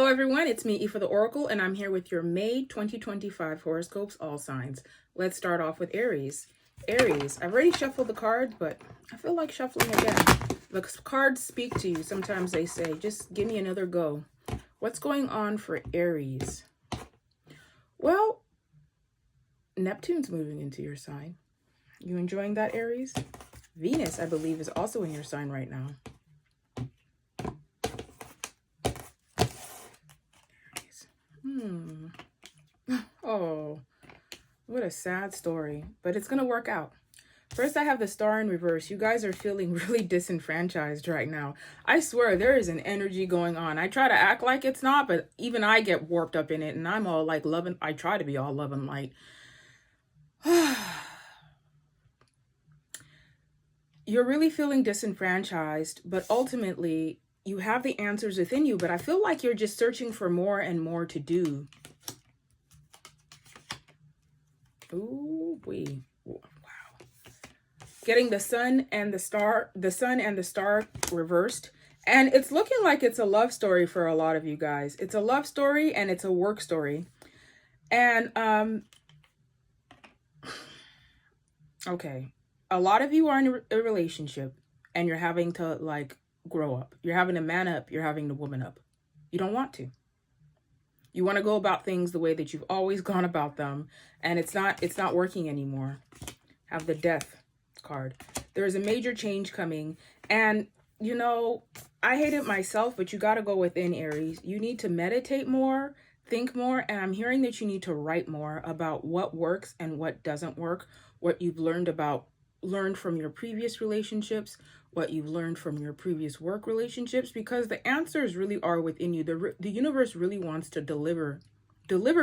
everyone, it's me, Aoife the Oracle, and I'm here with your May 2025 horoscopes, all signs. Let's start off with Aries. Aries, I've already shuffled the cards, but I feel like shuffling again. The cards speak to you. Sometimes they say, just give me another go. What's going on for Aries? Well, Neptune's moving into your sign. You enjoying that, Aries? Venus, I believe, is also in your sign right now. Oh, what a sad story, but it's going to work out. First, I have the Star in reverse. You guys are feeling really disenfranchised right now. I swear there is an energy going on. I try to act like it's not, but even I get warped up in it, and I'm all like loving. I try to be all love and light. You're really feeling disenfranchised, but ultimately you have the answers within you, but I feel like you're just searching for more and more to do. Ooh, wow. Getting the sun and the star reversed. And it's looking like it's a love story for a lot of you guys. It's a love story and it's a work story. And, okay. A lot of you are in a relationship and you're having to like grow up. You're having to man up. You're having to woman up. You don't want to. You want to go about things the way that you've always gone about them, and it's not working anymore. Have the Death card. There is a major change coming, and you know, I hate it myself, but you got to go within, Aries. You need to meditate more, think more, and I'm hearing that you need to write more about what works and what doesn't work, what you've learned from your previous relationships, what you've learned from your previous work relationships, because the answers really are within you. The universe really wants to deliver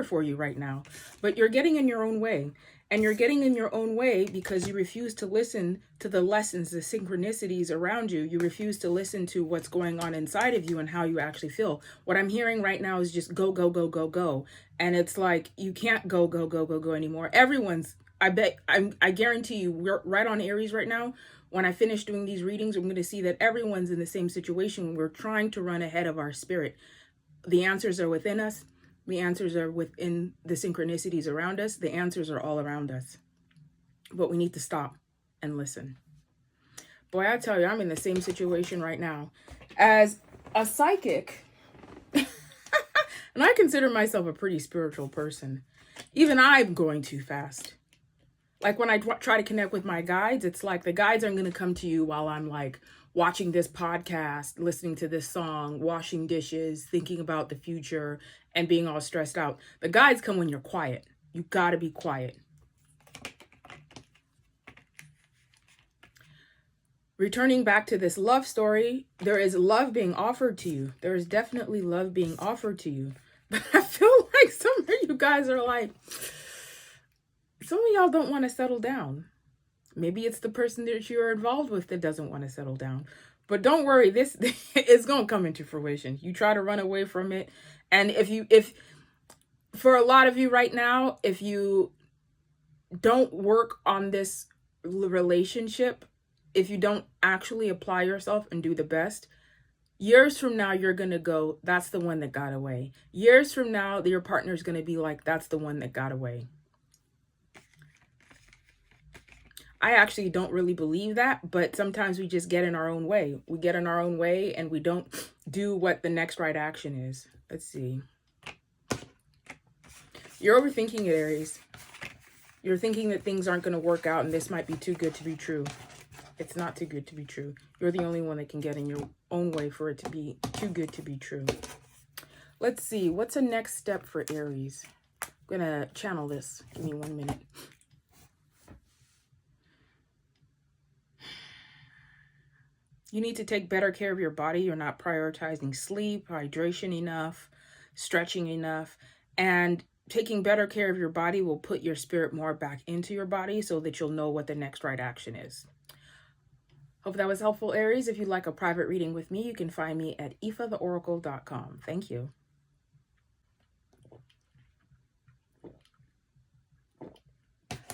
for you right now, but you're getting in your own way, and you're getting in your own way because you refuse to listen to the lessons, the synchronicities around you. You refuse to listen to what's going on inside of you and how you actually feel. What I'm hearing right now is just go, go, go, go, go. And it's like, you can't go, go, go, go, go anymore. I guarantee you, we're right on Aries right now. When I finish doing these readings, I'm going to see that everyone's in the same situation. We're trying to run ahead of our spirit. The answers are within us. The answers are within the synchronicities around us. The answers are all around us. But we need to stop and listen. Boy, I tell you, I'm in the same situation right now. As a psychic, and I consider myself a pretty spiritual person, even I'm going too fast. Like when I try to connect with my guides, it's like the guides aren't going to come to you while I'm like watching this podcast, listening to this song, washing dishes, thinking about the future, and being all stressed out. The guides come when you're quiet. You got to be quiet. Returning back to this love story, there is love being offered to you. There is definitely love being offered to you. But I feel like some of you guys are like, some of y'all don't want to settle down. Maybe it's the person that you're involved with that doesn't want to settle down. But don't worry, this is going to come into fruition. You try to run away from it. And if for a lot of you right now, if you don't work on this relationship, if you don't actually apply yourself and do the best, years from now, you're going to go, that's the one that got away. Years from now, your partner's going to be like, that's the one that got away. I actually don't really believe that, but sometimes we just get in our own way. We get in our own way and we don't do what the next right action is. Let's see. You're overthinking it, Aries. You're thinking that things aren't going to work out and this might be too good to be true. It's not too good to be true. You're the only one that can get in your own way for it to be too good to be true. Let's see. What's the next step for Aries? I'm going to channel this. Give me 1 minute. You need to take better care of your body. You're not prioritizing sleep, hydration enough, stretching enough, and taking better care of your body will put your spirit more back into your body so that you'll know what the next right action is. Hope that was helpful, Aries. If you'd like a private reading with me, you can find me at aoifetheoracle.com. Thank you.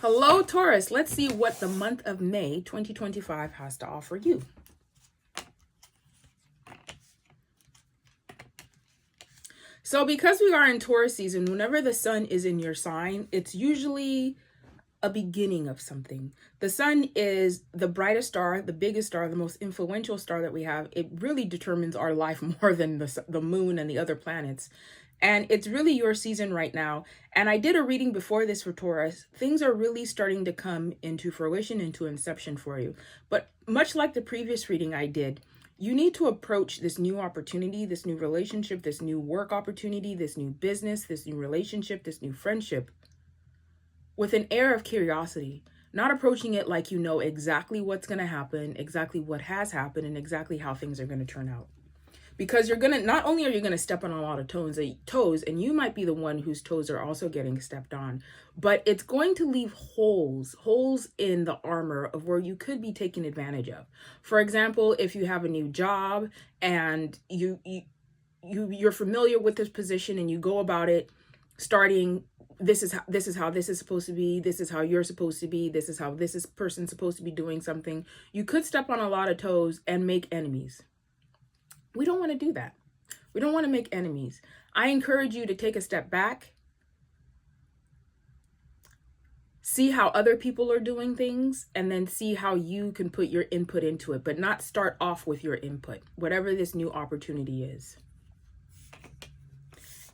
Hello, Taurus. Let's see what the month of May 2025 has to offer you. So because we are in Taurus season, whenever the sun is in your sign, it's usually a beginning of something. The sun is the brightest star, the biggest star, the most influential star that we have. It really determines our life more than the moon and the other planets. And it's really your season right now. And I did a reading before this for Taurus. Things are really starting to come into fruition, into inception for you. But much like the previous reading I did, you need to approach this new opportunity, this new relationship, this new work opportunity, this new business, this new relationship, this new friendship with an air of curiosity, not approaching it like you know exactly what's going to happen, exactly what has happened, and exactly how things are going to turn out. Because you're going to, not only are you going to step on a lot of toes, and you might be the one whose toes are also getting stepped on, but it's going to leave holes in the armor of where you could be taken advantage of. For example, if you have a new job and you're familiar with this position and you go about it starting, this is how this is supposed to be, this is how you're supposed to be, this is how person's supposed to be doing something, you could step on a lot of toes and make enemies. We don't want to do that. We don't want to make enemies. I encourage you to take a step back, see how other people are doing things, and then see how you can put your input into it, but not start off with your input, whatever this new opportunity is.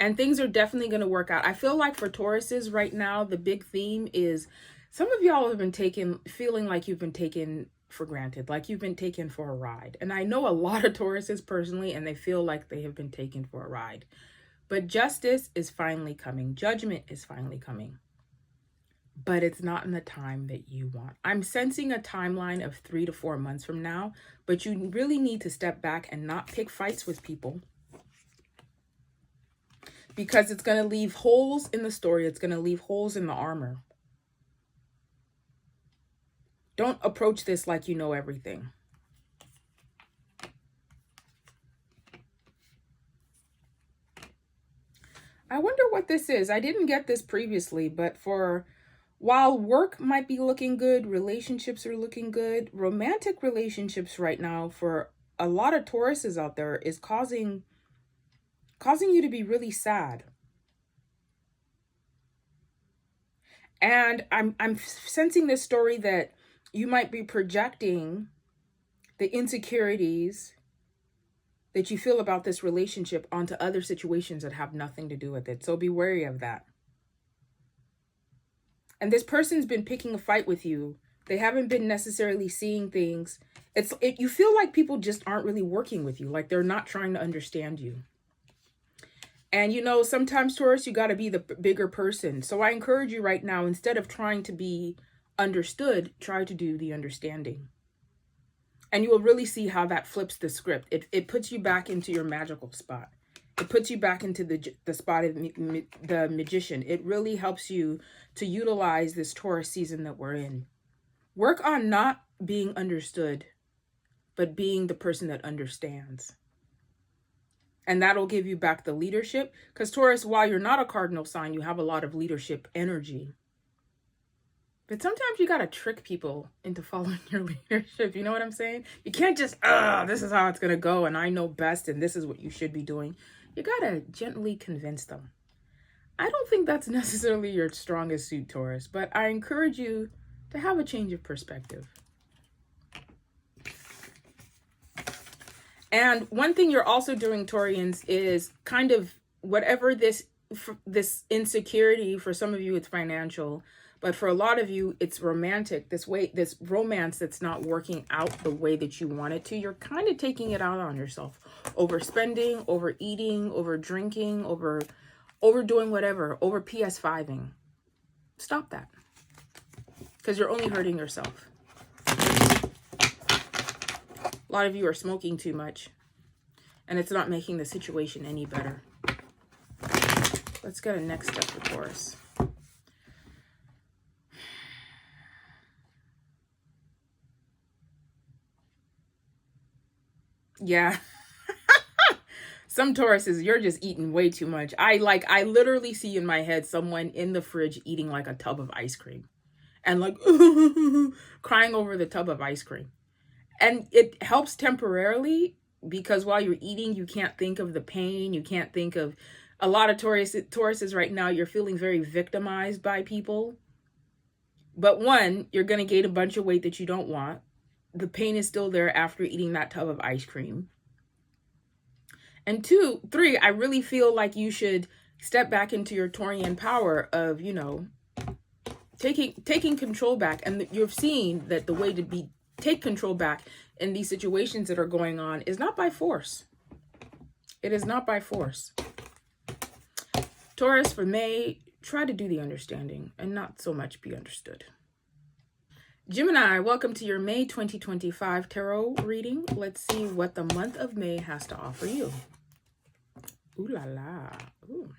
And things are definitely going to work out. I feel like for Tauruses right now, the big theme is some of y'all have been feeling like you've been taken for granted, like you've been taken for a ride. And I know a lot of Tauruses personally, and they feel like they have been taken for a ride. But justice is finally coming. Judgment is finally coming. But it's not in the time that you want. I'm sensing a timeline of 3 to 4 months from now, but you really need to step back and not pick fights with people, because it's going to leave holes in the story. It's going to leave holes in the armor. Don't approach this like you know everything. I wonder what this is. I didn't get this previously, but while work might be looking good, relationships are looking good, romantic relationships right now for a lot of Tauruses out there is causing you to be really sad. And I'm sensing this story that you might be projecting the insecurities that you feel about this relationship onto other situations that have nothing to do with it. So be wary of that. And this person's been picking a fight with you. They haven't been necessarily seeing things. You feel like people just aren't really working with you, like they're not trying to understand you. And sometimes, Taurus, you got to be the bigger person. So I encourage you right now, instead of trying to be understood, try to do the understanding. And you will really see how that flips the script. It puts you back into your magical spot. It puts you back into the spot of the magician. It really helps you to utilize this Taurus season that we're in. Work on not being understood, but being the person that understands. And that'll give you back the leadership. Because Taurus, while you're not a cardinal sign, you have a lot of leadership energy. But sometimes you got to trick people into following your leadership. You know what I'm saying? You can't just, this is how it's going to go, and I know best, and this is what you should be doing. You got to gently convince them. I don't think that's necessarily your strongest suit, Taurus, but I encourage you to have a change of perspective. And one thing you're also doing, Taurians, is kind of whatever this insecurity, for some of you it's financial, but for a lot of you it's romantic, this romance that's not working out the way that you want it to. You're kind of taking it out on yourself, overspending, overeating, over drinking, overdoing whatever, over PS5ing. Stop that, because you're only hurting yourself. A lot of you are smoking too much, and it's not making the situation any better. Let's get a next step for Taurus. Yeah. Some Tauruses, you're just eating way too much. I literally see in my head someone in the fridge eating like a tub of ice cream and like crying over the tub of ice cream. And it helps temporarily, because while you're eating, you can't think of the pain. You can't think of A lot of Tauruses right now, you're feeling very victimized by people. But one, you're going to gain a bunch of weight that you don't want. The pain is still there after eating that tub of ice cream. And two, three, I really feel like you should step back into your Taurian power of, taking control back. And you've seen that the way to take control back in these situations that are going on is not by force. It is not by force. Taurus, for May, try to do the understanding and not so much be understood. Gemini, welcome to your May 2025 tarot reading. Let's see what the month of May has to offer you. Ooh la la. Ooh.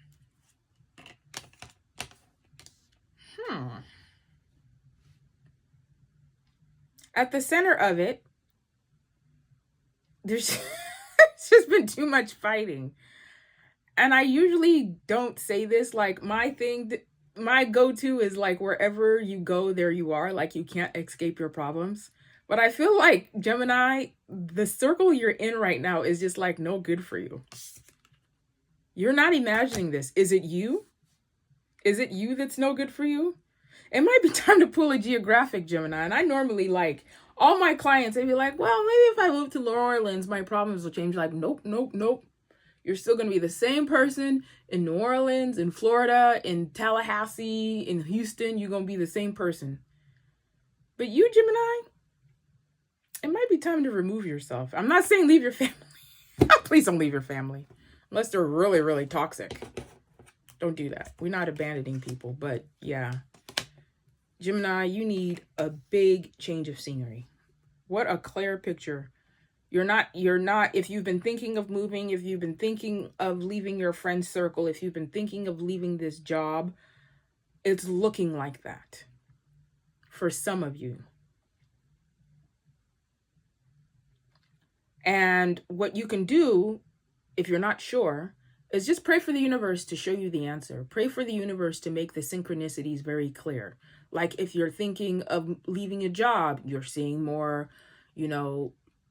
At the center of it, there's it's just been too much fighting. And I usually don't say this, like my go-to is like wherever you go, there you are, like you can't escape your problems. But I feel like Gemini, the circle you're in right now is just like no good for you. You're not imagining this. Is it you? Is it you that's no good for you? It might be time to pull a geographic, Gemini. And I normally like all my clients, they'd be like, well, maybe if I move to New Orleans, my problems will change. Like, nope, nope, nope. You're still going to be the same person in New Orleans, in Florida, in Tallahassee, in Houston. You're going to be the same person. But you, Gemini, it might be time to remove yourself. I'm not saying leave your family. Please don't leave your family. Unless they're really, really toxic. Don't do that. We're not abandoning people. But yeah. Gemini, you need a big change of scenery. What a clear picture. You're not, if you've been thinking of moving, if you've been thinking of leaving your friend circle, if you've been thinking of leaving this job, it's looking like that for some of you. And what you can do, if you're not sure, is just pray for the universe to show you the answer. Pray for the universe to make the synchronicities very clear. Like if you're thinking of leaving a job, you're seeing more,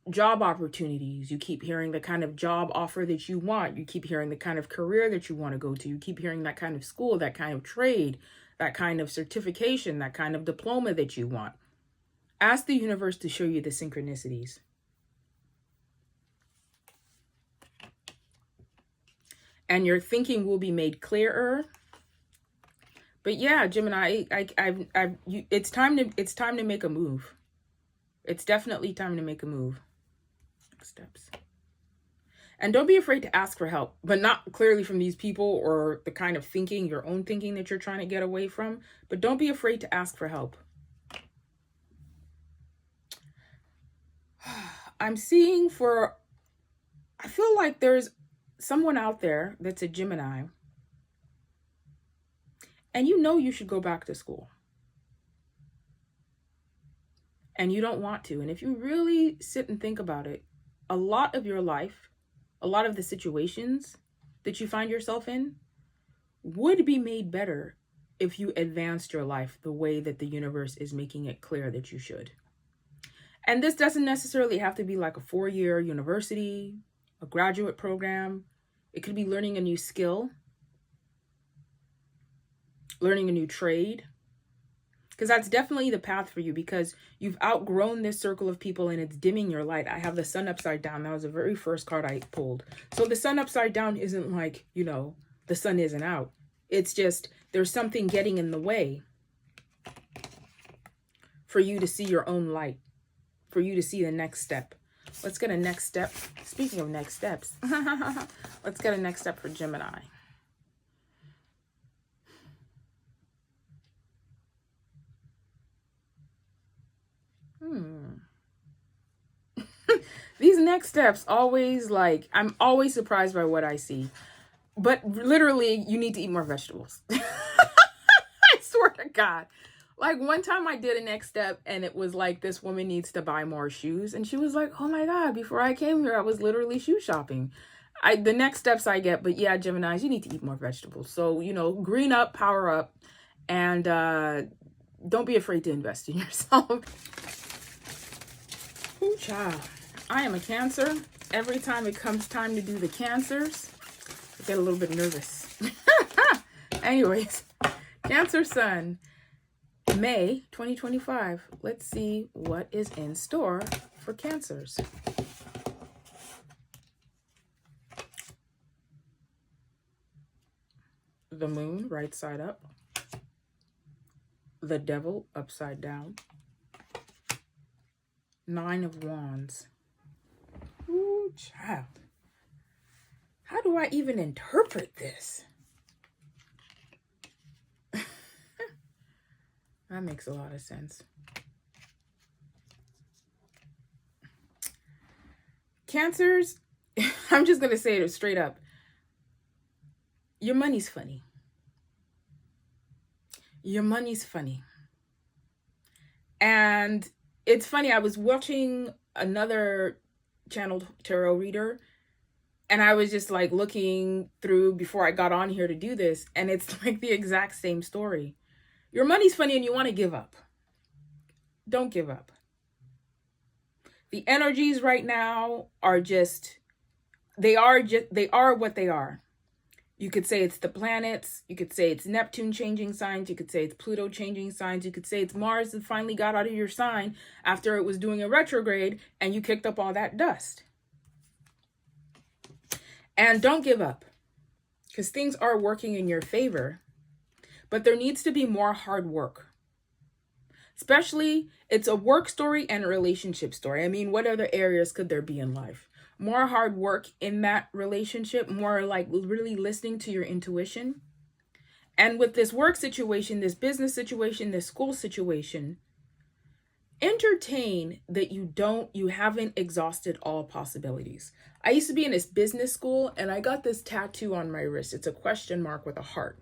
job opportunities. You keep hearing the kind of job offer that you want. You keep hearing the kind of career that you want to go to. You keep hearing that kind of school, that kind of trade, that kind of certification, that kind of diploma that you want. Ask the universe to show you the synchronicities. And your thinking will be made clearer. But yeah, Gemini, it's time to make a move. It's definitely time to make a move. Next steps. And don't be afraid to ask for help, but not clearly from these people or the kind of thinking, your own thinking that you're trying to get away from. But don't be afraid to ask for help. I feel like there's someone out there that's a Gemini, and you should go back to school. And you don't want to. And if you really sit and think about it, a lot of your life, a lot of the situations that you find yourself in would be made better if you advanced your life the way that the universe is making it clear that you should. And this doesn't necessarily have to be like a 4-year university, a graduate program. It could be learning a new skill, learning a new trade. Because that's definitely the path for you, because you've outgrown this circle of people and it's dimming your light. I have the sun upside down. That was the very first card I pulled. So the sun upside down isn't like, the sun isn't out. It's just there's something getting in the way for you to see your own light, for you to see the next step. Let's get a next step. Speaking of next steps, let's get a next step for Gemini. These next steps always I'm always surprised by what I see. But literally, you need to eat more vegetables. I swear to God. Like one time I did a next step and it was like, this woman needs to buy more shoes. And she was like, oh my God, before I came here, I was literally shoe shopping. The next steps I get, but yeah, Geminis, you need to eat more vegetables. So, green up, power up, and don't be afraid to invest in yourself. Ooh, child. I am a Cancer. Every time it comes time to do the Cancers, the Get a little bit nervous. Anyways, Cancer Sun, May 2025. Let's see what is in store for Cancers. The Moon, right side up. The Devil, upside down. 9 of Wands. Ooh, child. How do I even interpret this? That makes a lot of sense. Cancers, I'm just going to say it straight up. Your money's funny. Your money's funny. And it's funny, I was watching another channeled tarot reader, and I was just like looking through before I got on here to do this, and it's like the exact same story. Your money's funny and you want to give up. Don't give up. The energies right now are just, they are what they are. You could say it's the planets. You could say it's Neptune changing signs. You could say it's Pluto changing signs. You could say it's Mars that finally got out of your sign after it was doing a retrograde and you kicked up all that dust. And don't give up, because things are working in your favor, but there needs to be more hard work. Especially, it's a work story and a relationship story. I mean, what other areas could there be in life? More hard work in that relationship, more like really listening to your intuition. And with this work situation, this business situation, this school situation, entertain that you haven't exhausted all possibilities. I used to be in this business school and I got this tattoo on my wrist. It's a question mark with a heart.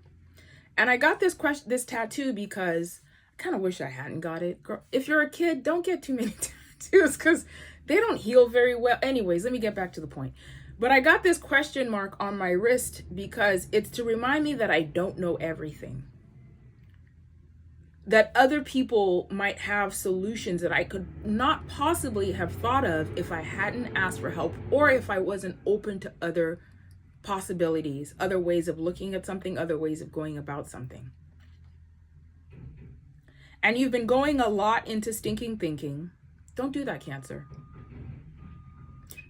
And I got this tattoo because I kind of wish I hadn't got it. Girl, if you're a kid, don't get too many tattoos because they don't heal very well. Anyways, let me get back to the point. But I got this question mark on my wrist because it's to remind me that I don't know everything. That other people might have solutions that I could not possibly have thought of if I hadn't asked for help, or if I wasn't open to other possibilities, other ways of looking at something, other ways of going about something. And you've been going a lot into stinking thinking. Don't do that, Cancer.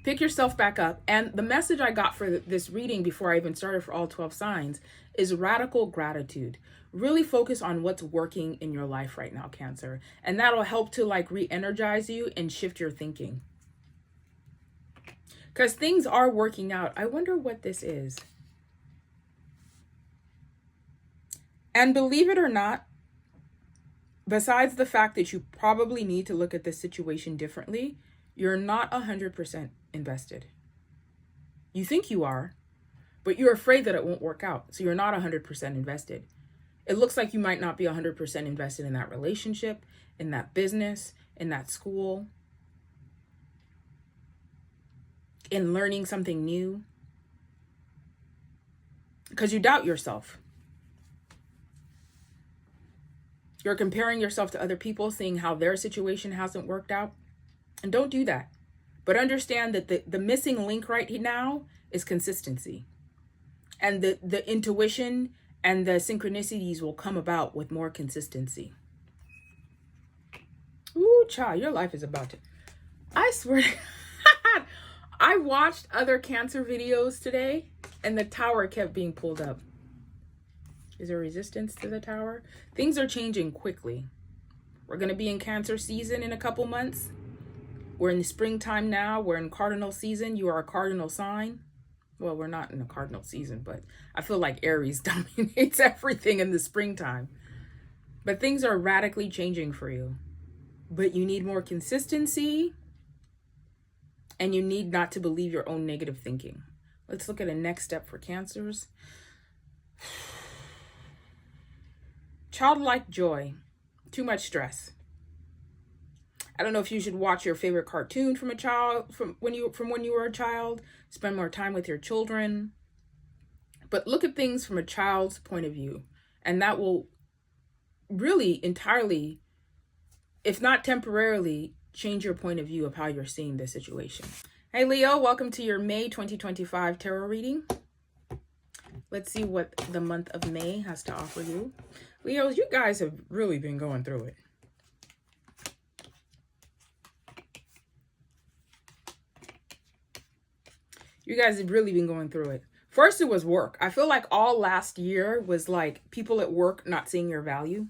Pick yourself back up. And the message I got for this reading before I even started for all 12 signs is radical gratitude. Really focus on what's working in your life right now, Cancer. And that'll help to like re-energize you and shift your thinking. Because things are working out. I wonder what this is. And believe it or not, besides the fact that you probably need to look at this situation differently, you're not 100% invested. You think you are, but you're afraid that it won't work out. So you're not 100% invested. It looks like you might not be 100% invested in that relationship, in that business, in that school, in learning something new, because you doubt yourself. You're comparing yourself to other people, seeing how their situation hasn't worked out. And don't do that. But understand that the missing link right now is consistency. And the intuition and the synchronicities will come about with more consistency. Ooh, child, your life is about to... I swear to God, I watched other Cancer videos today and the tower kept being pulled up. Is there resistance to the tower? Things are changing quickly. We're going to be in Cancer season in a couple months. We're in the springtime now. We're in cardinal season. You are a cardinal sign. Well, we're not in the cardinal season, but I feel like Aries dominates everything in the springtime. But things are radically changing for you. But you need more consistency, and you need not to believe your own negative thinking. Let's look at a next step for Cancers. Childlike joy. Too much stress. I don't know if you should watch your favorite cartoon from when you were a child, spend more time with your children, but look at things from a child's point of view, and that will really entirely, if not temporarily, change your point of view of how you're seeing the situation. Hey Leo, welcome to your May 2025 tarot reading. Let's see what the month of May has to offer you. Leos, you guys have really been going through it. You guys have really been going through it. First, it was work. I feel like all last year was like people at work not seeing your value.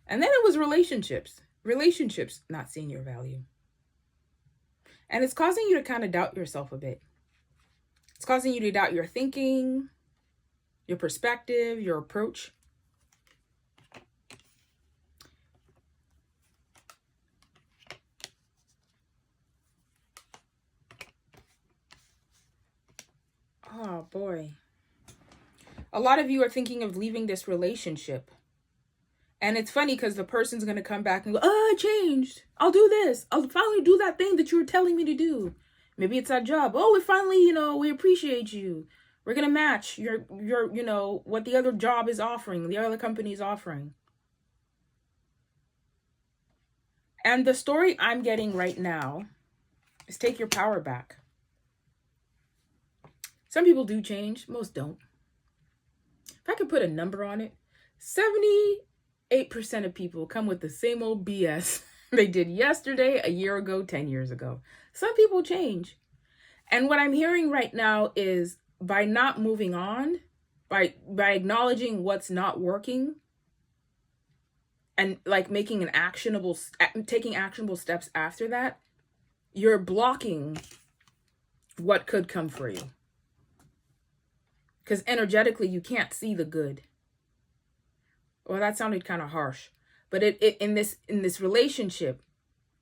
And then it was relationships. Relationships not seeing your value. And it's causing you to kind of doubt yourself a bit. It's causing you to doubt your thinking, your perspective, your approach. Oh boy. A lot of you are thinking of leaving this relationship. And it's funny because the person's going to come back and go, oh, I changed. I'll do this. I'll finally do that thing that you were telling me to do. Maybe it's that job. Oh, we finally, we appreciate you. We're going to match your, what the other job is offering, the other company is offering. And the story I'm getting right now is take your power back. Some people do change. Most don't. If I could put a number on it, 78% of people come with the same old BS they did yesterday, a year ago, 10 years ago. Some people change. And what I'm hearing right now is by not moving on, by acknowledging what's not working and like taking actionable steps after that, you're blocking what could come for you. Because energetically, you can't see the good. Well, that sounded kind of harsh. But in this relationship,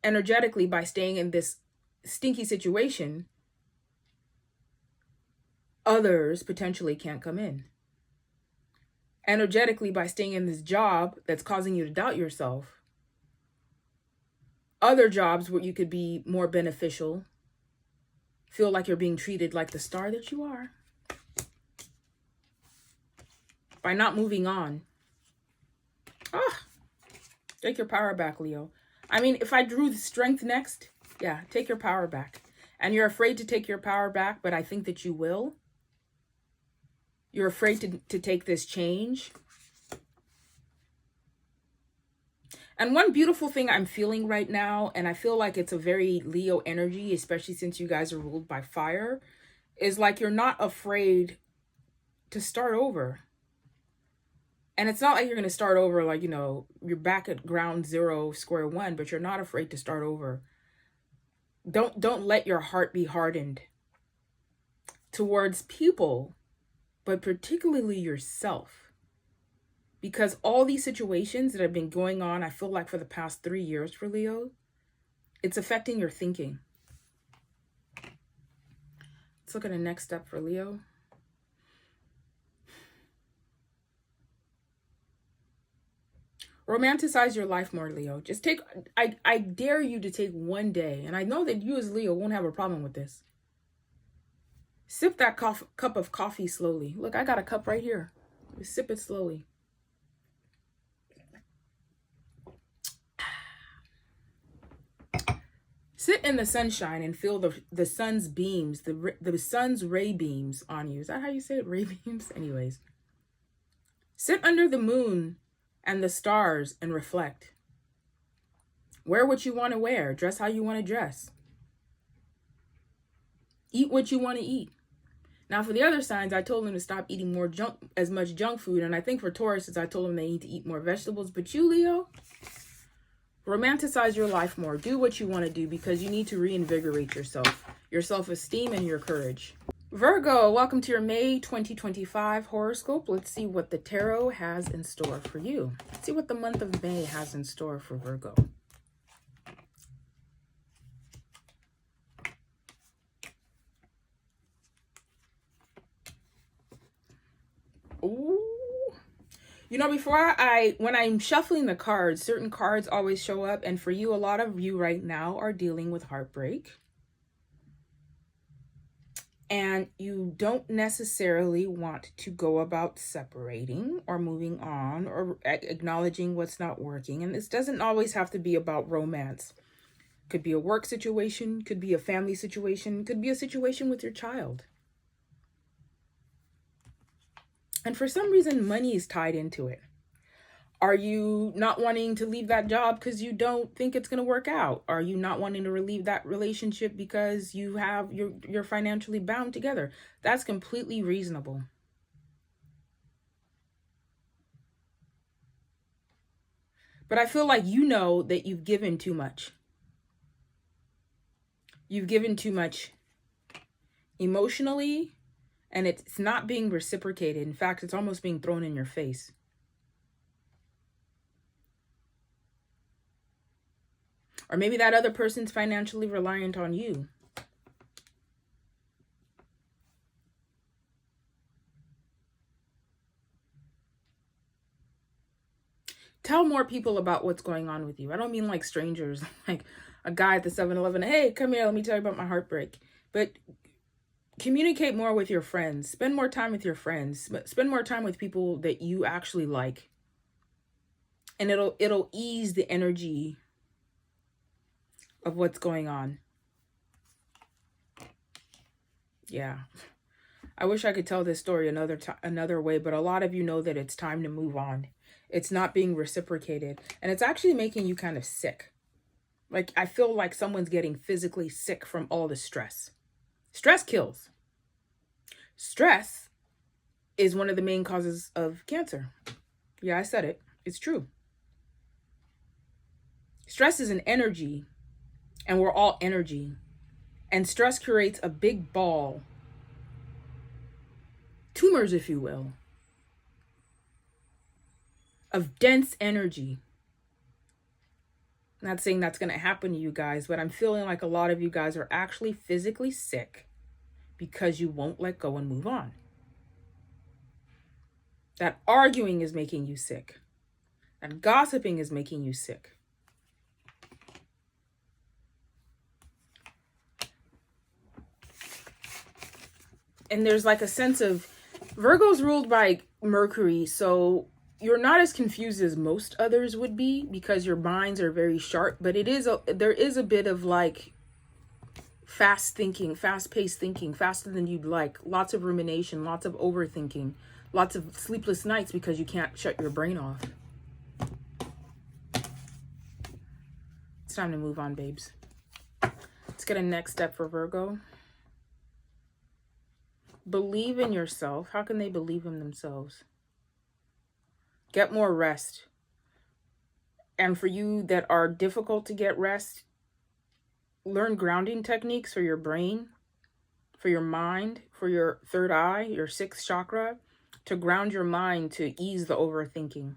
energetically, by staying in this stinky situation, others potentially can't come in. Energetically, by staying in this job that's causing you to doubt yourself, other jobs where you could be more beneficial, feel like you're being treated like the star that you are. By not moving on. Take your power back, Leo. I mean, if I drew the strength next, yeah, take your power back. And you're afraid to take your power back, but I think that you will. You're afraid to take this change. And one beautiful thing I'm feeling right now, and I feel like it's a very Leo energy, especially since you guys are ruled by fire, is like you're not afraid to start over. And it's not like you're going to start over like, you're back at ground zero, square one, but you're not afraid to start over. Don't let your heart be hardened towards people, but particularly yourself. Because all these situations that have been going on, I feel like for the past 3 years for Leo, it's affecting your thinking. Let's look at the next step for Leo. Romanticize your life more, Leo. Just I dare you to take one day, and I know that you as Leo won't have a problem with this. Sip that cup of coffee slowly. Look, I got a cup right here. Just sip it slowly. Sit in the sunshine and feel the sun's beams, the sun's ray beams on you. Is that how you say it? Ray beams? Anyways. Sit under the moon and the stars and reflect. Wear what you want to wear. Dress how you want to dress. Eat what you want to eat. Now for the other signs, I told them to stop eating as much junk food. And I think for Tauruses, I told them they need to eat more vegetables. But you, Leo, romanticize your life more. Do what you want to do because you need to reinvigorate yourself, your self-esteem and your courage. Virgo, welcome to your May 2025 horoscope. Let's see what the tarot has in store for you. Let's see what the month of May has in store for Virgo. Ooh. When I'm shuffling the cards, certain cards always show up. And for you, a lot of you right now are dealing with heartbreak. And you don't necessarily want to go about separating or moving on or acknowledging what's not working. And this doesn't always have to be about romance. Could be a work situation, could be a family situation, could be a situation with your child. And for some reason, money is tied into it. Are you not wanting to leave that job because you don't think it's going to work out? Are you not wanting to leave that relationship because you're financially bound together? That's completely reasonable. But I feel like you know that you've given too much. You've given too much emotionally, and it's not being reciprocated. In fact, it's almost being thrown in your face. Or maybe that other person's financially reliant on you. Tell more people about what's going on with you. I don't mean like strangers, like a guy at the 7-Eleven. Hey, come here, let me tell you about my heartbreak. But communicate more with your friends. Spend more time with your friends. Spend more time with people that you actually like. And it'll ease the energy of what's going on. Yeah. I wish I could tell this story another way, but a lot of you know that it's time to move on. It's not being reciprocated, and it's actually making you kind of sick. Like, I feel like someone's getting physically sick from all the stress. Stress kills. Stress is one of the main causes of cancer. Yeah, I said it. It's true. Stress is an energy, and we're all energy. And stress creates a big ball, tumors, if you will, of dense energy. I'm not saying that's going to happen to you guys, but I'm feeling like a lot of you guys are actually physically sick because you won't let go and move on. That arguing is making you sick. That gossiping is making you sick. And there's like a sense of Virgo's ruled by Mercury, so you're not as confused as most others would be because your minds are very sharp, but there is a bit of like fast thinking, fast-paced thinking, faster than you'd like, lots of rumination, lots of overthinking, lots of sleepless nights because you can't shut your brain off. It's time to move on, babes. Let's get a next step for Virgo. Believe in yourself. How can they believe in themselves? Get more rest. And for you that are difficult to get rest, learn grounding techniques for your brain, for your mind, for your third eye, your sixth chakra, to ground your mind to ease the overthinking.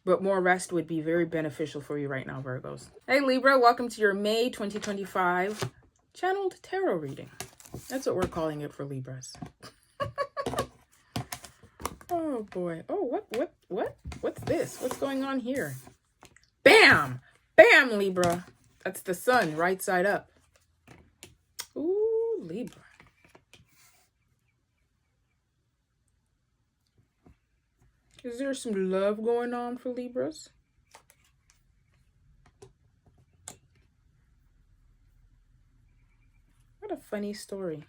But more rest would be very beneficial for you right now, Virgos. Hey, Libra, welcome to your May 2025 channeled tarot reading. That's what we're calling it for Libras. Oh boy. Oh, what's this? What's going on here? Bam! Bam, Libra. That's the sun, right side up. Ooh, Libra. Is there some love going on for Libras? What a funny story.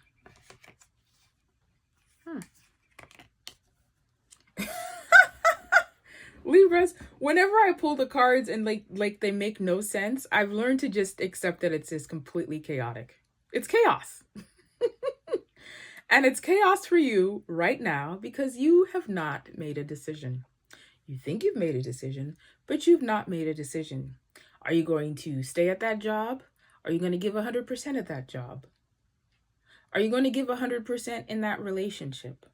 Libras, whenever I pull the cards and like they make no sense, I've learned to just accept that it's just completely chaotic. It's chaos. And it's chaos for you right now because you have not made a decision. You think you've made a decision, but you've not made a decision. Are you going to stay at that job? Are you going to give 100% at that job? Are you going to give 100% in that relationship?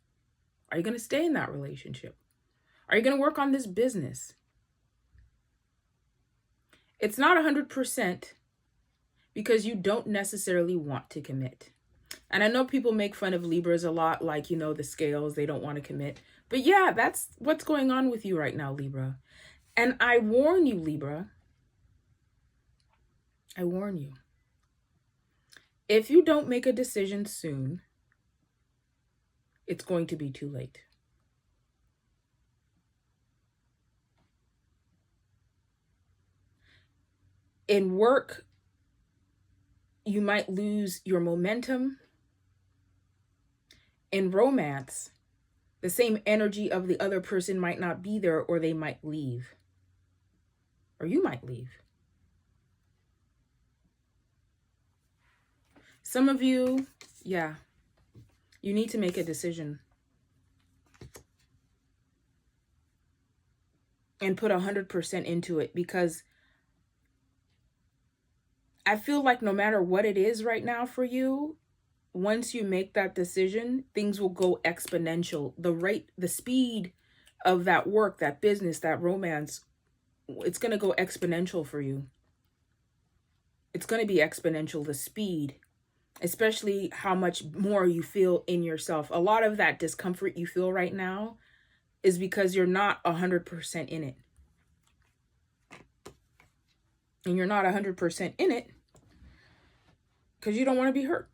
Are you going to stay in that relationship? Are you going to work on this business? It's not 100% because you don't necessarily want to commit. And I know people make fun of Libras a lot, like, you know, the scales, they don't want to commit. But yeah, that's what's going on with you right now, Libra. And I warn you, Libra. I warn you. If you don't make a decision soon, it's going to be too late. In work, you might lose your momentum. In romance, The same energy of the other person might not be there, or they might leave. Or you might leave. Some of you, yeah, you need to make a decision. And put 100% into it, because I feel like no matter what it is right now for you, once you make that decision, things will go exponential. The rate, the speed of that work, that business, that romance, it's going to go exponential for you. It's going to be exponential, the speed, especially how much more you feel in yourself. A lot of that discomfort you feel right now is because you're not 100% in it. And you're not 100% in it because you don't want to be hurt.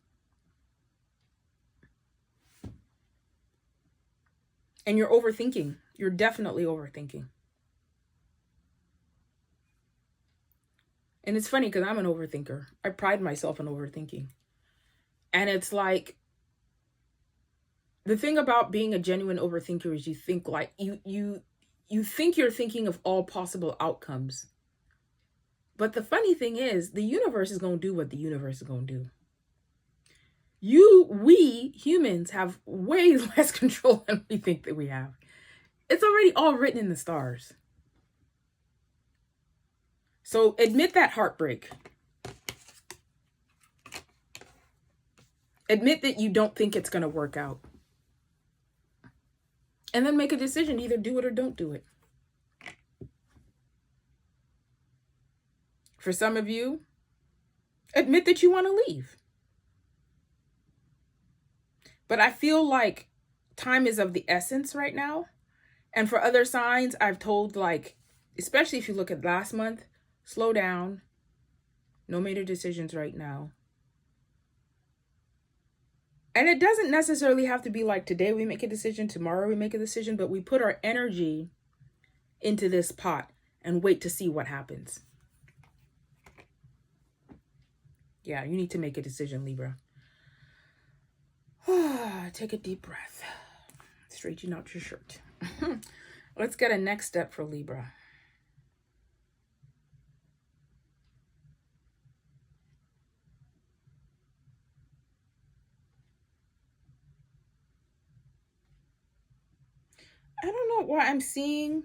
And you're overthinking. You're definitely overthinking. And it's funny because I'm an overthinker. I pride myself in overthinking. And it's like, the thing about being a genuine overthinker is you think like, you think you're thinking of all possible outcomes. But the funny thing is, the universe is going to do what the universe is going to do. We humans have way less control than we think that we have. It's already all written in the stars. So admit that heartbreak. Admit that you don't think it's going to work out. And then make a decision. Either do it or don't do it. For some of you, admit that you want to leave. But I feel like time is of the essence right now. And for other signs, I've told, like, especially if you look at last month, slow down. No major decisions right now. And it doesn't necessarily have to be like today we make a decision, tomorrow we make a decision, but we put our energy into this pot and wait to see what happens. Yeah, you need to make a decision, Libra. Take a deep breath. Straighten out your shirt. Let's get a next step for Libra. I don't know why I'm seeing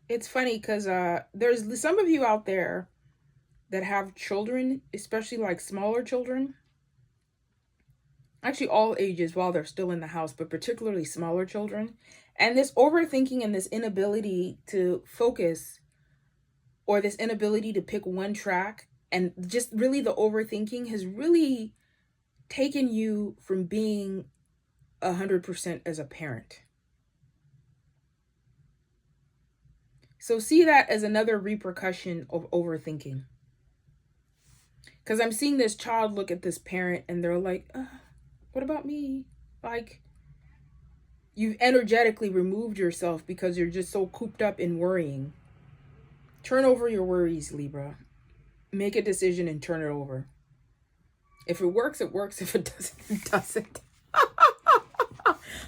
it's funny because there's some of you out there that have children, especially like smaller children. Actually, all ages while they're still in the house, but particularly smaller children. And this overthinking and this inability to focus, or this inability to pick one track, and just really the overthinking has really taken you from being 100% as a parent. So see that as another repercussion of overthinking. Because I'm seeing this child look at this parent and they're like, what about me? Like, you've energetically removed yourself because you're just so cooped up in worrying. Turn over your worries, Libra. Make a decision and turn it over. If it works, it works. If it doesn't, it doesn't.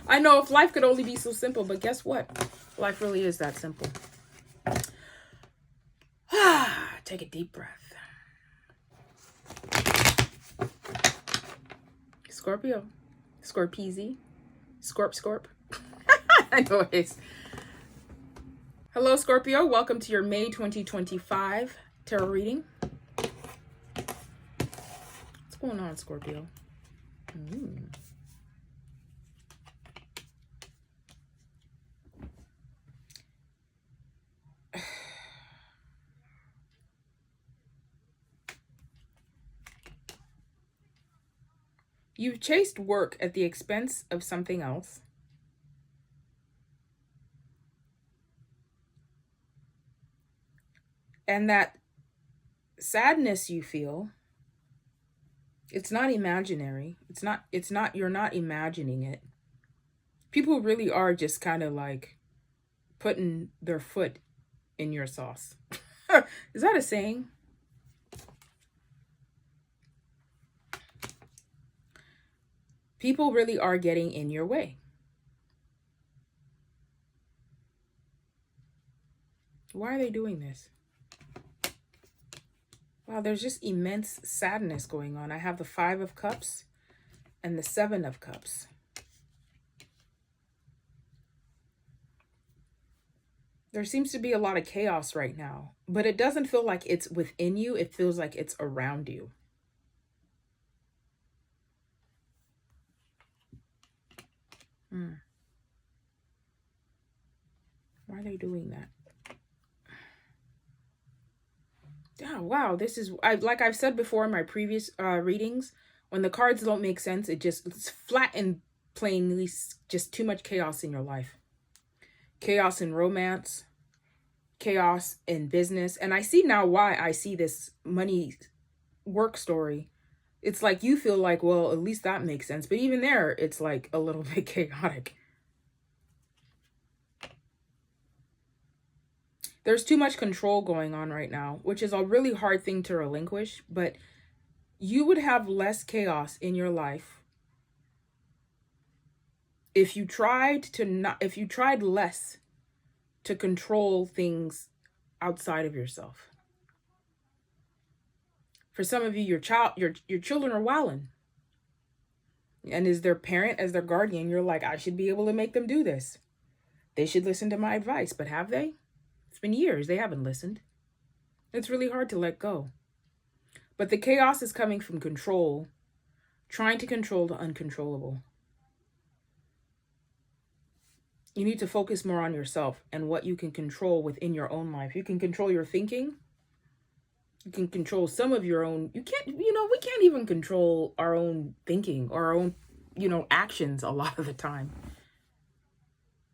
I know, if life could only be so simple, but guess what? Life really is that simple. Take a deep breath. Scorpio. Scorpeezy. Scorp. I know it is. Hello, Scorpio. Welcome to your May 2025 tarot reading. What's going on, Scorpio? You've chased work at the expense of something else. And that sadness you feel, it's not imaginary. You're not imagining it. People really are just kind of like putting their foot in your sauce. Is that a saying? People really are getting in your way. Why are they doing this? Wow, there's just immense sadness going on. I have the 5 of Cups and the 7 of Cups. There seems to be a lot of chaos right now, but it doesn't feel like it's within you. It feels like it's around you. Why are they doing that? Yeah, wow. This is, like I've said before in my previous readings, when the cards don't make sense, it's flat and plainly just too much chaos in your life. Chaos in romance, chaos in business. And I see now why I see this money work story. It's like you feel like, well, at least that makes sense. But even there, it's like a little bit chaotic. There's too much control going on right now, which is a really hard thing to relinquish. But you would have less chaos in your life if you tried less to control things outside of yourself. For some of you, your children are wilding. And as their parent, as their guardian, you're like, I should be able to make them do this. They should listen to my advice. But have they? It's been years. They haven't listened. It's really hard to let go. But the chaos is coming from control, trying to control the uncontrollable. You need to focus more on yourself and what you can control within your own life. You can control your thinking. You can control some of your own. We can't even control our own thinking or our own, actions a lot of the time.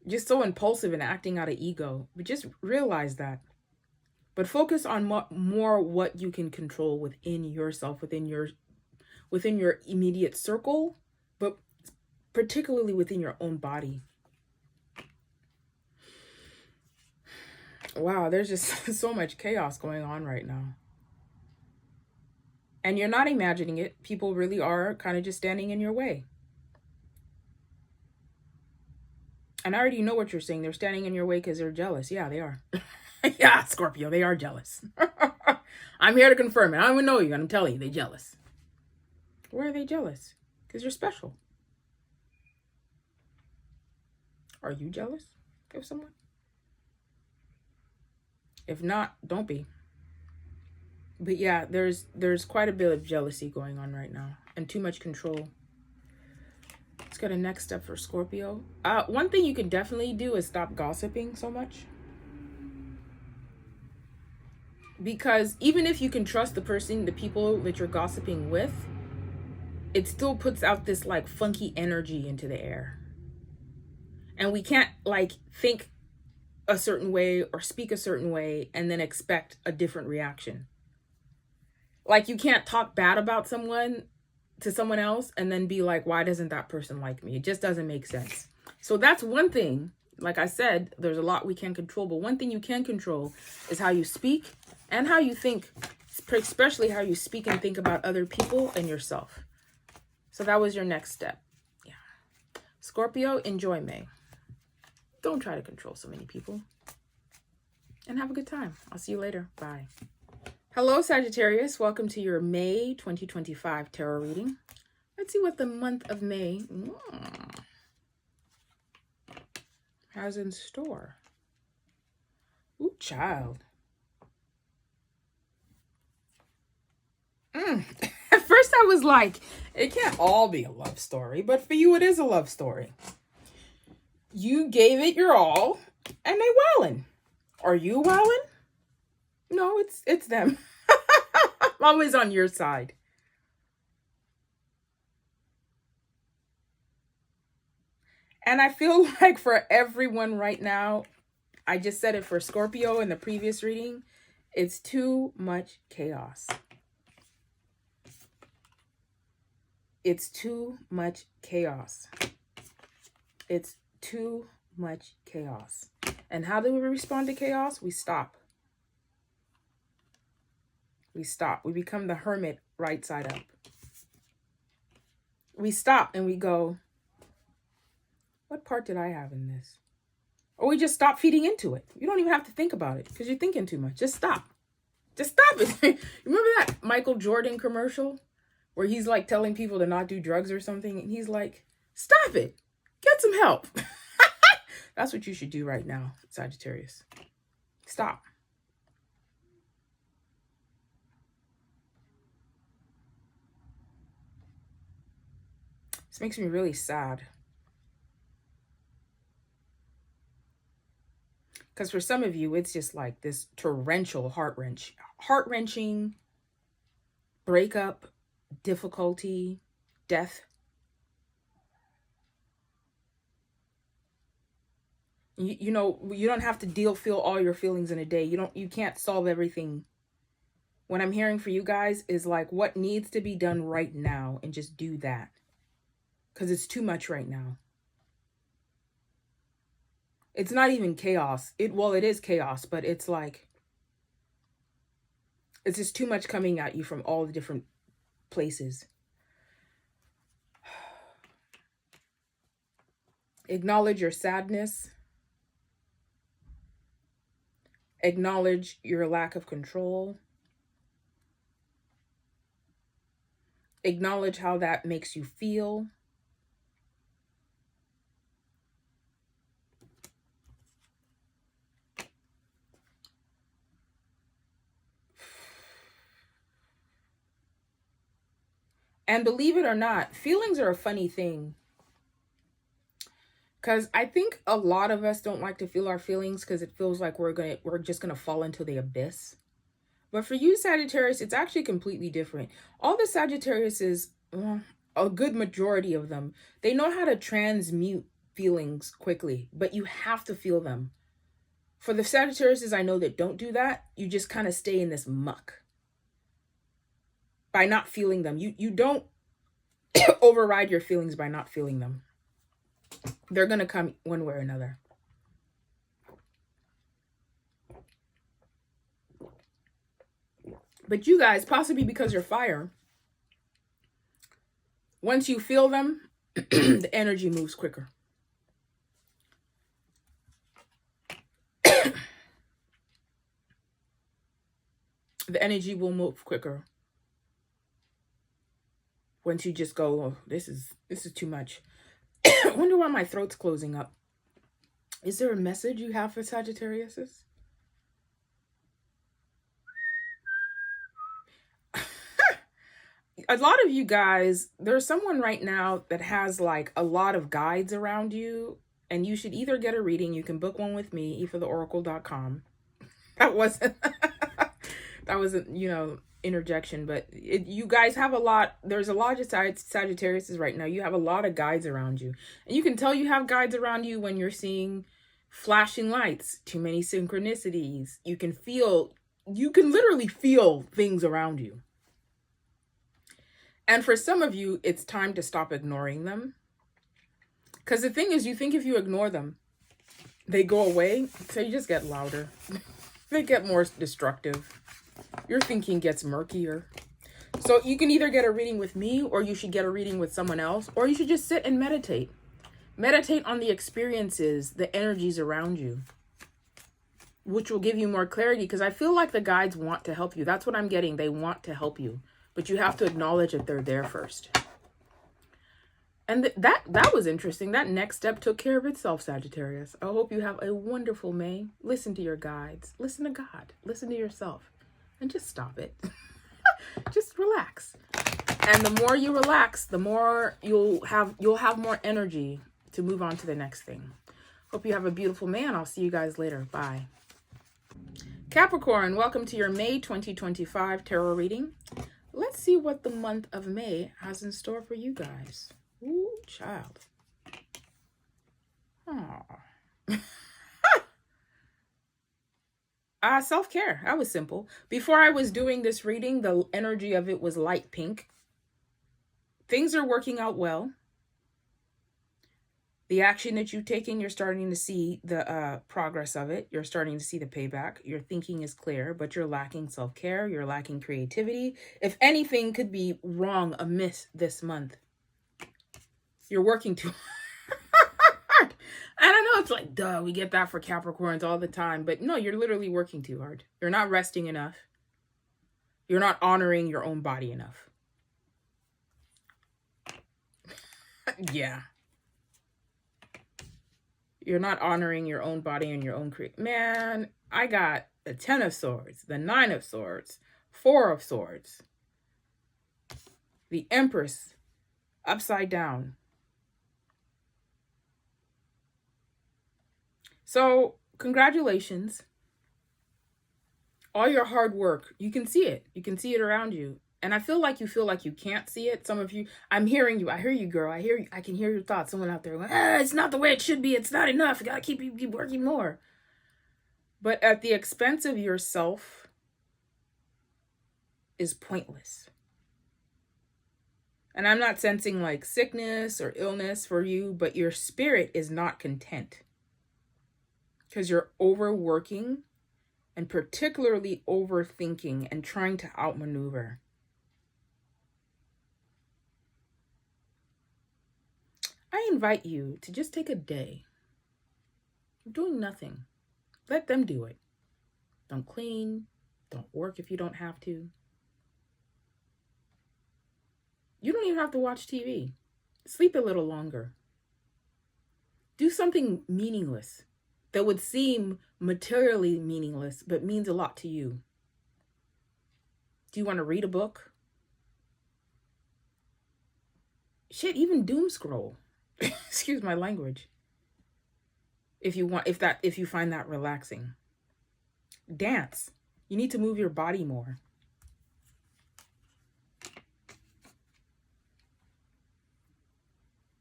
Just so impulsive and acting out of ego. But just realize that. But focus on more what you can control within yourself, within your immediate circle, but particularly within your own body. Wow, there's just so much chaos going on right now. And you're not imagining it. People really are kind of just standing in your way. And I already know what you're saying. They're standing in your way because they're jealous. Yeah, they are. Yeah, Scorpio, they are jealous. I'm here to confirm it. I don't even know you. I'm telling you, they're jealous. Why are they jealous? Because you're special. Are you jealous of someone? If not, don't be. But yeah, there's quite a bit of jealousy going on right now and too much control. Let's get a next step for Scorpio. One thing you can definitely do is stop gossiping so much. Because even if you can trust the people that you're gossiping with, it still puts out this like funky energy into the air. And we can't like think a certain way or speak a certain way and then expect a different reaction. Like you can't talk bad about someone to someone else and then be like, why doesn't that person like me? It just doesn't make sense. So that's one thing. Like I said, there's a lot we can't control, but one thing you can control is how you speak and how you think, especially how you speak and think about other people and yourself. So that was your next step. Yeah. Scorpio, enjoy May. Don't try to control so many people. And have a good time. I'll see you later. Bye. Hello, Sagittarius. Welcome to your May 2025 tarot reading. Let's see what the month of May has in store. Ooh, child. At first I was like, it can't all be a love story, but for you it is a love story. You gave it your all, and they wowing. Are you wowing? No, it's them. I'm always on your side. And I feel like for everyone right now, I just said it for Scorpio in the previous reading, it's too much chaos. It's too much chaos. It's too much chaos. And how do we respond to chaos? We stop. We stop. We become the hermit right side up. we stop and we go, what part did I have in this? Or we just stop feeding into it. You don't even have to think about it because you're thinking too much. Just stop. Just stop it. Remember that Michael Jordan commercial where he's like telling people to not do drugs or something? And he's like, stop it. Get some help. That's what you should do right now, Sagittarius. Stop. This makes me really sad. Because for some of you, it's just like this torrential heart-wrenching breakup, difficulty, death. You know, you don't have to feel all your feelings in a day. You can't solve everything. What I'm hearing for you guys is like what needs to be done right now, and just do that. Because it's too much right now. It's not even chaos. It is chaos, but it's like, it's just too much coming at you from all the different places. Acknowledge your sadness. Acknowledge your lack of control. Acknowledge how that makes you feel. And believe it or not, feelings are a funny thing. Because I think a lot of us don't like to feel our feelings because it feels like we're just gonna fall into the abyss. But for you, Sagittarius, it's actually completely different. All the Sagittariuses, a good majority of them, they know how to transmute feelings quickly, but you have to feel them. For the Sagittariuses I know that don't do that, you just kind of stay in this muck by not feeling them. You don't override your feelings by not feeling them. They're going to come one way or another. But you guys, possibly because you're fire, once you feel them, the energy moves quicker. The energy will move quicker. Once you just go, oh, this is too much. I wonder why my throat's closing up. Is there a message you have for Sagittariuses? A lot of you guys, there's someone right now that has like a lot of guides around you, and you should either get a reading. You can book one with me, efortheoracle.com. That wasn't interjection, but you guys have a lot. There's a lot of Sagittariuses right now. You have a lot of guides around you, and you can tell you have guides around you when you're seeing flashing lights, too many synchronicities. You can literally feel things around you. And for some of you, it's time to stop ignoring them. Because the thing is, you think if you ignore them, they go away. So you just get louder. They get more destructive. Your thinking gets murkier. So you can either get a reading with me, or you should get a reading with someone else, or you should just sit and meditate. Meditate on the experiences, the energies around you, which will give you more clarity, because I feel like the guides want to help you. That's what I'm getting. They want to help you, but you have to acknowledge that they're there first. And that was interesting. That next step took care of itself, Sagittarius. I hope you have a wonderful May. Listen to your guides. Listen to God. Listen to yourself. And just stop it. Just relax. And the more you relax, the more you'll have more energy to move on to the next thing. Hope you have a beautiful May, and I'll see you guys later. Bye. Capricorn, welcome to your May 2025 tarot reading. Let's see what the month of May has in store for you guys. Ooh, child. Self-care. That was simple. Before I was doing this reading, the energy of it was light pink. Things are working out well. The action that you've taken, you're starting to see the progress of it. You're starting to see the payback. Your thinking is clear, but you're lacking self-care. You're lacking creativity. If anything could be wrong, amiss this month, You're working too hard. And I know it's like, duh, we get that for Capricorns all the time. But no, you're literally working too hard. You're not resting enough. You're not honoring your own body enough. Yeah. You're not honoring your own body and your own Man, I got the 10 of Swords, the 9 of Swords, 4 of Swords, the Empress upside down. So, congratulations. All your hard work, you can see it. You can see it around you. And I feel like you can't see it. Some of you, I'm hearing you. I hear you, girl. I hear you. I can hear your thoughts. Someone out there going, it's not the way it should be. It's not enough. You got to keep working more. But at the expense of yourself is pointless. And I'm not sensing like sickness or illness for you, but your spirit is not content. Because you're overworking and particularly overthinking and trying to outmaneuver. I invite you to just take a day. You're doing nothing. Let them do it. Don't clean. Don't work if you don't have to. You don't even have to watch TV. Sleep a little longer. Do something meaningless that would seem materially meaningless, but means a lot to you. Do you want to read a book? Shit, even doom scroll. Excuse my language. If you find that relaxing. Dance. You need to move your body more.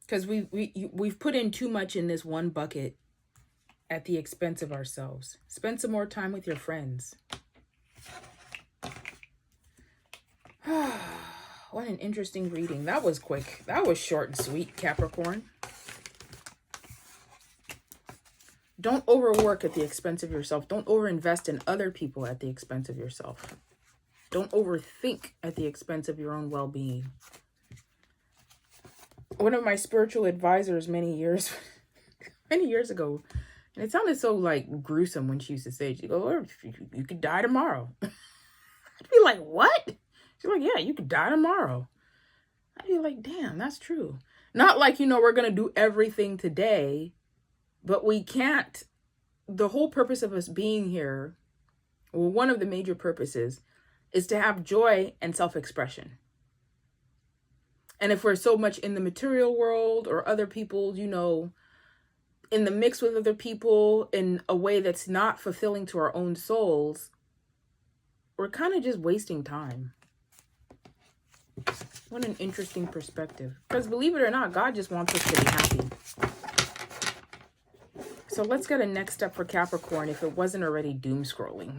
Because we've put in too much in this one bucket at the expense of ourselves. Spend some more time with your friends. What an interesting reading. That was quick. That was short and sweet, Capricorn. Don't overwork at the expense of yourself. Don't overinvest in other people at the expense of yourself. Don't overthink at the expense of your own well-being. One of my spiritual advisors many years ago, and it sounded so like gruesome when she used to say, she go, oh, you could die tomorrow. I'd be like, what? She's like, yeah, you could die tomorrow. I'd be like, damn, that's true. Not like, we're going to do everything today, but we can't. The whole purpose of us being here, well, one of the major purposes is to have joy and self-expression. And if we're so much in the material world or other people, in the mix with other people in a way that's not fulfilling to our own souls, we're kind of just wasting time. What an interesting perspective. Because believe it or not, God just wants us to be happy. So let's get a next step for Capricorn if it wasn't already doom scrolling.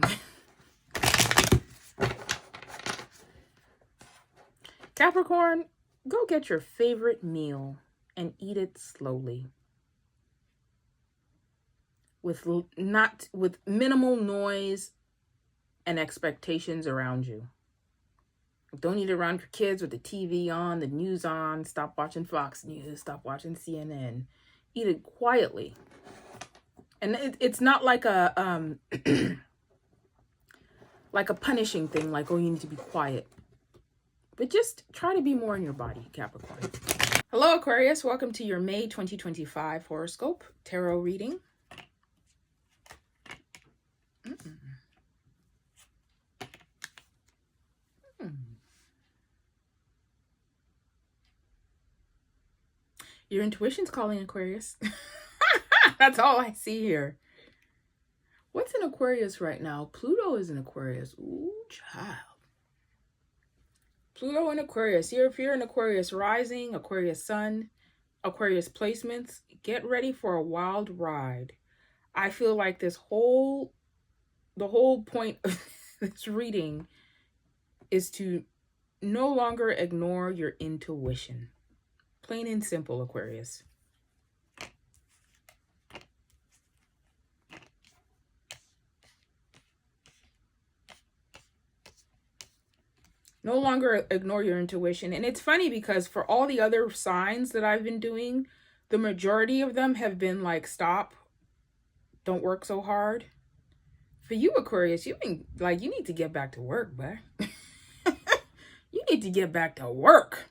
Capricorn, go get your favorite meal and eat it slowly. With minimal noise and expectations around you. Don't eat around your kids with the TV on, the news on. Stop watching Fox News. Stop watching CNN. Eat it quietly. And it's not like a like a punishing thing, like, oh, you need to be quiet. But just try to be more in your body, Capricorn. Hello, Aquarius. Welcome to your May 2025 horoscope tarot reading. Your intuition's calling, Aquarius. That's all I see here. What's in Aquarius right now? Pluto is in Aquarius. Ooh, child. Pluto in Aquarius. If you're in Aquarius rising, Aquarius sun, Aquarius placements, get ready for a wild ride. I feel like the whole point of this reading is to no longer ignore your intuition. Plain and simple, Aquarius. No longer ignore your intuition. And it's funny because for all the other signs that I've been doing, the majority of them have been like, stop, don't work so hard. For you, Aquarius, you need to get back to work, bruh. You need to get back to work.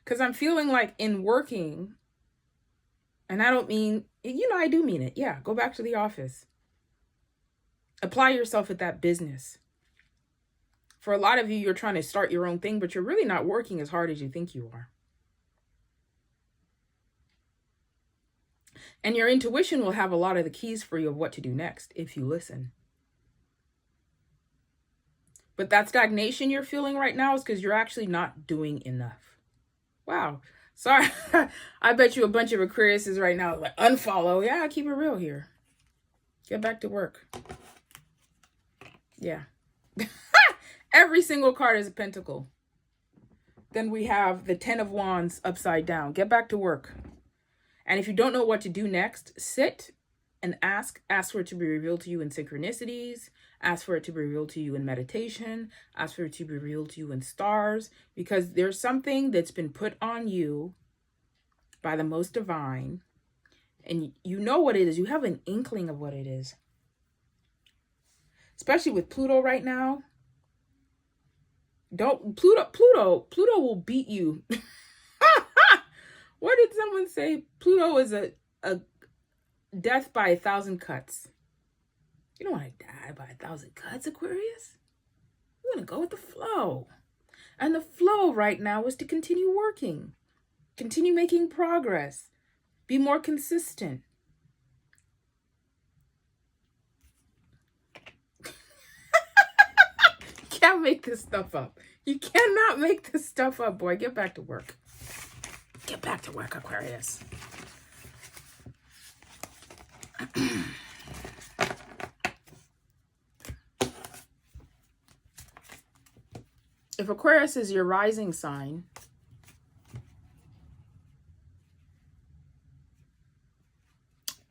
Because I'm feeling like in working, and I don't mean, I do mean it. Yeah, go back to the office. Apply yourself at that business. For a lot of you, you're trying to start your own thing, but you're really not working as hard as you think you are. And your intuition will have a lot of the keys for you of what to do next if you listen. But that stagnation you're feeling right now is because you're actually not doing enough. Wow. Sorry. I bet you a bunch of Aquariuses right now like, unfollow. Yeah, keep it real here. Get back to work. Yeah. Every single card is a pentacle. Then we have the 10 of Wands upside down. Get back to work. And if you don't know what to do next, sit and ask. Ask for it to be revealed to you in synchronicities. Ask for it to be revealed to you in meditation. Ask for it to be revealed to you in stars. Because there's something that's been put on you by the most divine. And you know what it is. You have an inkling of what it is. Especially with Pluto right now. Pluto will beat you. What did someone say? Pluto is a death by 1,000 cuts. You don't want to die by 1,000 cuts, Aquarius. You want to go with the flow. And the flow right now is to continue working. Continue making progress. Be more consistent. You can't make this stuff up. You cannot make this stuff up, boy. Get back to work. Get back to work, Aquarius. If Aquarius is your rising sign,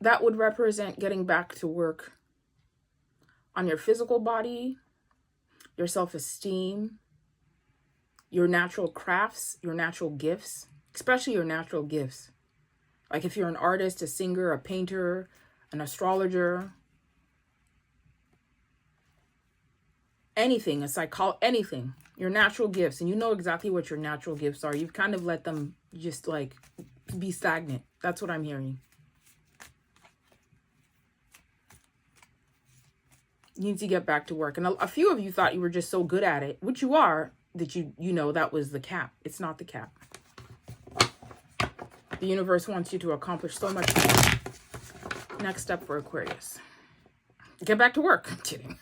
that would represent getting back to work on your physical body, your self-esteem, your natural crafts, your natural gifts, especially your natural gifts. Like if you're an artist, a singer, a painter, an astrologer, anything, anything, your natural gifts. And you know exactly what your natural gifts are. You've kind of let them just like be stagnant. That's what I'm hearing. You need to get back to work. And a few of you thought you were just so good at it, which you are, that you know that was the cap. It's not the cap. The universe wants you to accomplish so much more. Next step for Aquarius. Get back to work. I'm kidding.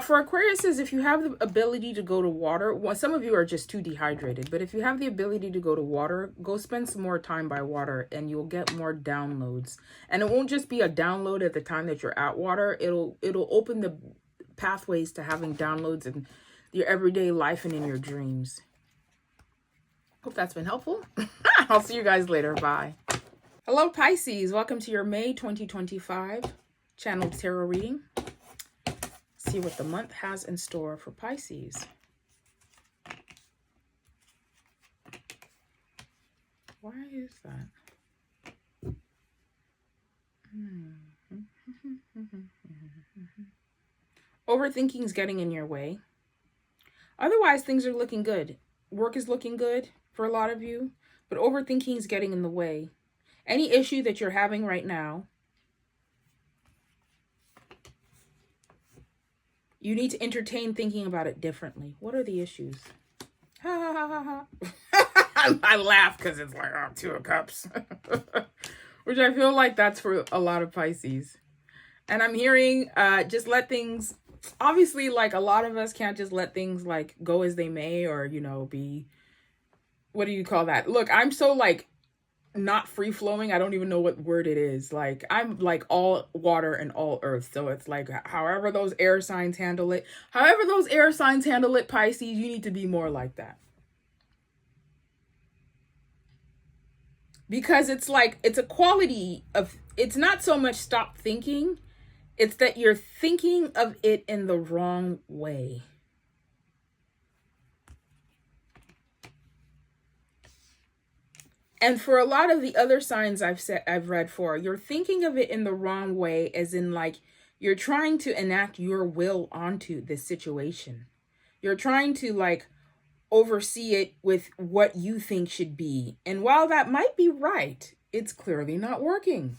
For Aquariuses, if you have the ability to go to water, well, some of you are just too dehydrated, but if you have the ability to go to water, go spend some more time by water and you'll get more downloads. And it won't just be a download at the time that you're at water. It'll open the pathways to having downloads in your everyday life and in your dreams. Hope that's been helpful. I'll see you guys later. Bye. Hello, Pisces. Welcome to your May 2025 channeled tarot reading. See what the month has in store for Pisces. Why is that? Overthinking is getting in your way. Otherwise, things are looking good. Work is looking good for a lot of you, but overthinking is getting in the way. Any issue that you're having right now, you need to entertain thinking about it differently. What are the issues? Ha ha ha ha ha. I laugh because it's like, oh, 2 of Cups. Which I feel like that's for a lot of Pisces. And I'm hearing just let things, obviously, like a lot of us can't just let things like go as they may, or, be, what do you call that? Look, I'm so like not free flowing. I don't even know what word it is. Like I'm like all water and all earth. So it's like however those air signs handle it, Pisces, you need to be more like that. Because it's like, it's a quality of, it's not so much stop thinking, it's that you're thinking of it in the wrong way. And for a lot of the other signs I've read for, you're thinking of it in the wrong way, as in like you're trying to enact your will onto this situation. You're trying to like oversee it with what you think should be. And while that might be right, it's clearly not working.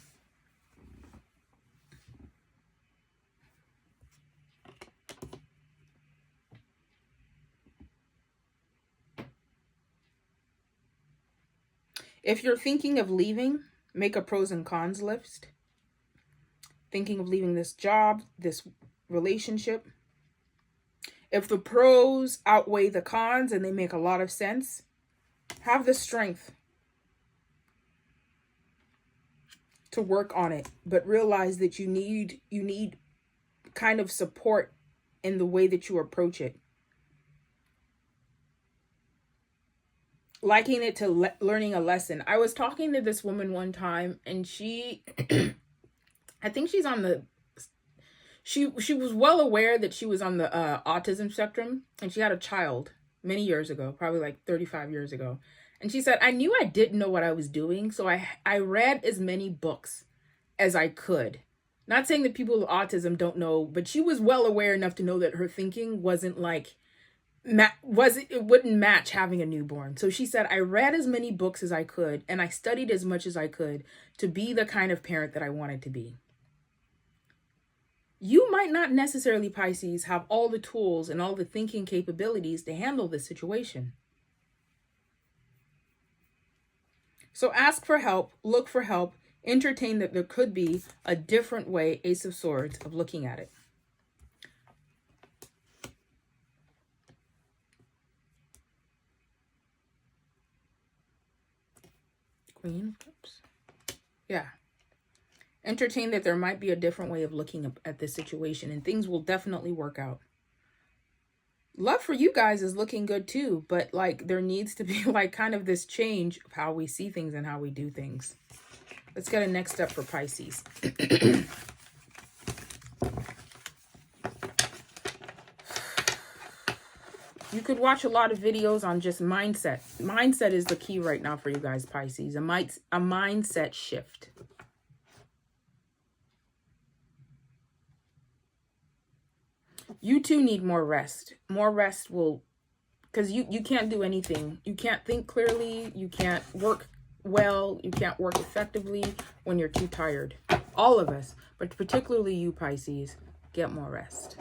If you're thinking of leaving, make a pros and cons list. Thinking of leaving this job, this relationship. If the pros outweigh the cons and they make a lot of sense, have the strength to work on it, but realize that you need kind of support in the way that you approach it. Liking it to learning a lesson. I was talking to this woman one time, and she I think she's on the she was well aware that she was on the autism spectrum, and she had a child many years ago, probably like 35 years ago. And she said, I knew I didn't know what I was doing, so I read as many books as I could. Not saying that people with autism don't know, but she was well aware enough to know that her thinking wasn't like it wouldn't match having a newborn. So she said, I read as many books as I could, and I studied as much as I could to be the kind of parent that I wanted to be. You might not necessarily, Pisces, have all the tools and all the thinking capabilities to handle this situation. So ask for help, look for help, entertain that there could be a different way, Ace of Swords, of looking at it. Queen of Cups. Yeah. Entertain that there might be a different way of looking at this situation, and things will definitely work out. Love for you guys is looking good too, but like there needs to be like kind of this change of how we see things and how we do things. Let's get a next step for Pisces. You could watch a lot of videos on just mindset. Mindset is the key right now for you guys, Pisces. A mindset shift. You too need more rest. More rest will, because you can't do anything. You can't think clearly. You can't work well. You can't work effectively when you're too tired. All of us, but particularly you, Pisces, get more rest.